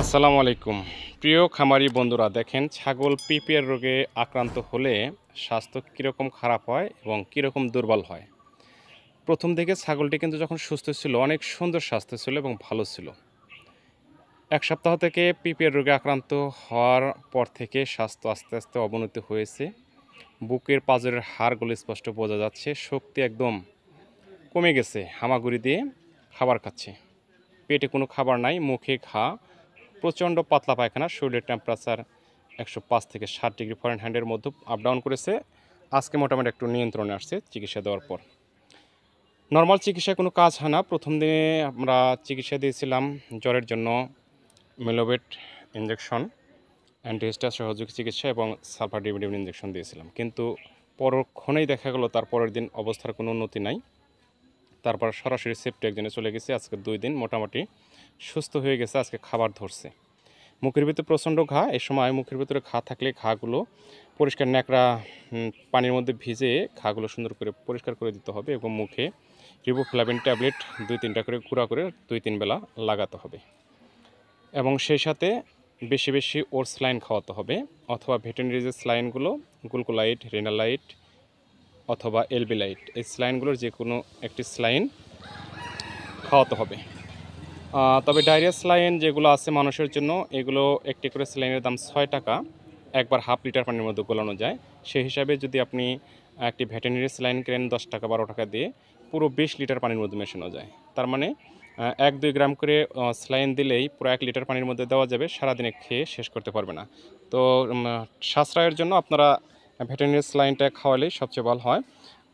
আসসালামু আলাইকুম প্রিয় খামারি বন্ধুরা, দেখেন ছাগল পিপিআর রোগে আক্রান্ত হলে স্বাস্থ্য কীরকম খারাপ হয় এবং কীরকম দুর্বল হয়। প্রথম দিকে ছাগলটি কিন্তু যখন সুস্থ ছিল, অনেক সুন্দর স্বাস্থ্য ছিল এবং ভালো ছিল। এক সপ্তাহ থেকে পিপিআর রোগে আক্রান্ত হওয়ার পর থেকে স্বাস্থ্য আস্তে আস্তে অবনতি হয়েছে। বুকের পাঁজরের হাড়গুলো স্পষ্ট বোঝা যাচ্ছে, শক্তি একদম কমে গেছে, হামাগুড়ি দিয়ে খাবার খাচ্ছে, পেটে কোনো খাবার নাই, মুখে ঘা, প্রচণ্ড পাতলা পায়খানা, শরীরের টেম্পারেচার 105 থেকে 60 ডিগ্রি ফরেনহাইটের মধ্যে আপ ডাউন করেছে। আজকে মোটামুটি একটু নিয়ন্ত্রণে আসছে চিকিৎসা দেওয়ার পর। নর্মাল চিকিৎসায় কোনো কাজ হয় না। প্রথম দিনে আমরা চিকিৎসা দিয়েছিলাম জ্বরের জন্য মেলোভেট ইঞ্জেকশন, অ্যান্টিহিস্টার সহযোগী চিকিৎসা এবং সালফার ডিমিডিমিন ইঞ্জেকশন দিয়েছিলাম, কিন্তু পরক্ষণেই দেখা গেল তার পরের দিন অবস্থার কোনো উন্নতি নাই। তারপর সরাসরি সেপ্টি একজনে চলে গেছে। আজকে 2 দিন মোটামুটি সুস্থ হয়ে গেছে। আজকে খাবার ধরছে। মুখের ভিতরে প্রচণ্ড ঘা। এ সময় মুখের ভিতরে ঘা থাকলে ঘাগুলো পরিষ্কার ন্যাকড়া পানির মধ্যে ভিজে ঘাগুলো সুন্দর করে পরিষ্কার করে দিতে হবে এবং মুখে রিবোফ্লাভিন ট্যাবলেট 2-3টা করে গুঁড়া করে 2-3 বেলা লাগাতে হবে এবং সেই সাথে বেশি বেশি ওর স্লাইন খাওয়াতে হবে, অথবা ভেটেরিনারি যে স্লাইনগুলো গ্লুকোলাইট, রেনালাইট অথবা এলবিলাইট, এই স্লাইনগুলোর যে কোনো একটি স্লাইন খাওয়াতে হবে। তবে ডায়রিয়া স্লাইন যেগুলো আছে মানুষের জন্য, এগুলো একটি করে স্লাইনের দাম 6 টাকা, একবার হাফ লিটার পানির মধ্যে গোলানো যায়। সেই হিসাবে যদি আপনি একটি ভেটেরিনারি স্লাইন কেনেন 10 টাকা 12 টাকা দিয়ে, পুরো 20 লিটার পানির মধ্যে মেশানো যায়। তার মানে 1-2 গ্রাম করে স্লাইন দিলেই পুরো 1 লিটার পানির মধ্যে দেওয়া যাবে, সারাদিনে খেয়ে শেষ করতে পারবে না। তো সাশ্রয়ের জন্য আপনারা ভেটেরিনারি স্লাইনটা খাওয়ালেই সবচেয়ে ভালো হয়।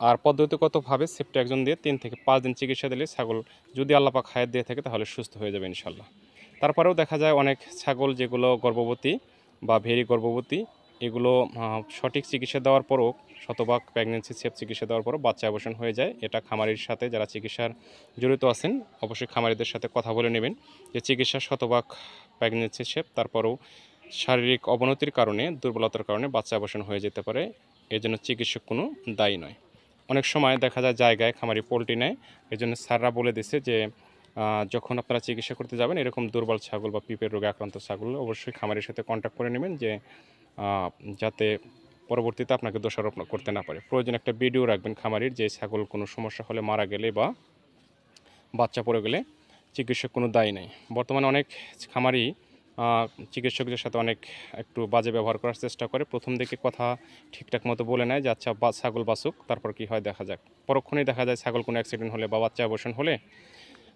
আর পদ্ধতিগতভাবে সেপ্টি একজন দিয়ে 3 থেকে 5 দিন চিকিৎসা দিলে ছাগল যদি আল্লাহ পাক হায়াত দিয়ে থাকে তাহলে সুস্থ হয়ে যাবে ইনশাল্লাহ। তারপরেও দেখা যায় অনেক ছাগল যেগুলো গর্ভবতী বা ভেরি গর্ভবতী, এগুলো সঠিক চিকিৎসা দেওয়ার পরও, শতভাগ প্রেগনেন্সি সেফ চিকিৎসা দেওয়ার পরও বাচ্চা অ্যাবর্শন হয়ে যায়। এটা খামারির সাথে যারা চিকিৎসার জড়িত আছেন অবশ্যই খামারিদের সাথে কথা বলে নেবেন যে চিকিৎসা শতভাগ প্রেগনেন্সি সেফ, তারপরেও শারীরিক অবনতির কারণে, দুর্বলতার কারণে বাচ্চা অ্যাবর্শন হয়ে যেতে পারে। এর জন্য চিকিৎসক কোনো দায়ী নয়। অনেক সময় দেখা যায় জায়গায় খামারি পোলট্রি নেয়, এই জন্য স্যাররা বলে দিছে যে যখন আপনারা চিকিৎসা করতে যাবেন এরকম দুর্বল ছাগল বা পিপের রোগে আক্রান্ত ছাগল অবশ্যই খামারির সাথে কন্ট্যাক্ট করে নেবেন, যে যাতে পরবর্তীতে আপনাকে দোষারোপ করতে না পারে। প্রয়োজন একটা ভিডিও রাখবেন খামারির, যে ছাগল কোনো সমস্যা হলে, মারা গেলে বা বাচ্চা পড়ে গেলে চিকিৎসক কোনো দায়ী নেই। বর্তমানে অনেক খামারি চিকিৎসকদের সাথে অনেক একটু বাজে ব্যবহার করার চেষ্টা করে। প্রথম দিকে কথা ঠিকঠাক মতো বলে নেয় যে আচ্ছা ছাগল বাঁচুক, তারপর কি হয় দেখা যাক। পরক্ষণেই দেখা যায় ছাগল কোনো অ্যাক্সিডেন্ট হলে বা বাচ্চা অ্যাবর্শন হলে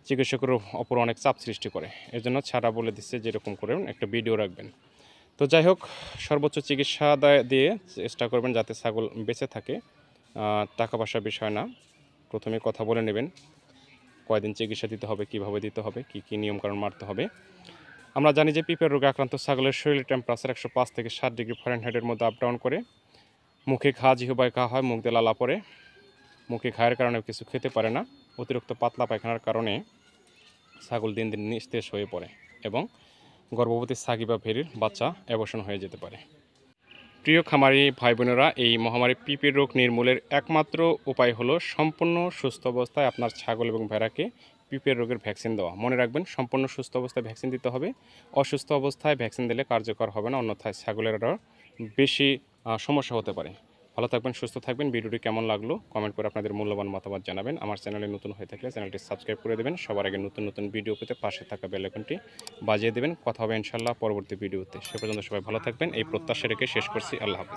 চিকিৎসকের ওপর অনেক চাপ সৃষ্টি করে। এজন্য ছাড়া বলে দিচ্ছে যে এরকম করে একটা ভিডিও রাখবেন। তো যাই হোক, সর্বোচ্চ চিকিৎসা দিয়ে চেষ্টা করবেন যাতে ছাগল বেঁচে থাকে। টাকা পয়সার বিষয় না, প্রথমে কথা বলে নেবেন কয়দিন চিকিৎসা দিতে হবে, কীভাবে দিতে হবে, কী কী নিয়মকানুন মানতে হবে। আমরা জানি যে পিঁপড়ে রোগে আক্রান্ত ছাগলের শরীরের টেম্পারেচার 105 থেকে 60 ডিগ্রি ফরেনহাইটের মধ্যে আপ ডাউন করে। মুখে ঘা, জিহ্বায় ঘা হয়, মুখ দিয়ে লালা পড়ে, মুখে ঘায়ের কারণে কিছু খেতে পারে না, অতিরিক্ত পাতলা পায়খানার কারণে ছাগল দিন দিন নিস্তেজ হয়ে পড়ে এবং গর্ভবতী ছাগি বা ভেড়ির বাচ্চা অ্যাবর্শন হয়ে যেতে পারে। প্রিয় খামারি ভাই বোনেরা, এই মহামারী পিঁপড়ে রোগ নির্মূলের একমাত্র উপায় হলো সম্পূর্ণ সুস্থ অবস্থায় আপনার ছাগল এবং ভেড়াকে পিঁপড়ে রোগের ভ্যাকসিন দেওয়া। মনে রাখবেন, সম্পূর্ণ সুস্থ অবস্থায় ভ্যাকসিন দিতে হবে। অসুস্থ অবস্থায় ভ্যাকসিন দিলে কার্যকর হবে না, অন্যথায় ছাগলের আরও বেশি সমস্যা হতে পারে। ভালো থাকবেন, সুস্থ থাকবেন। ভিডিওটি কেমন লাগলো কমেন্ট করে আপনাদের মূল্যবান মতামত জানাবেন। আমার চ্যানেলে নতুন হয়ে থাকলে চ্যানেলটি সাবস্ক্রাইব করে দেবেন। সবার আগে নতুন নতুন ভিডিও পেতে পাশে থাকা বেল আইকনটি বাজিয়ে দেবেন। কথা হবে ইনশাল্লাহ পরবর্তী ভিডিওতে। সে পর্যন্ত সবাই ভালো থাকবেন, এই প্রত্যাশা রেখে শেষ করছি। আল্লাহ হাফেজ।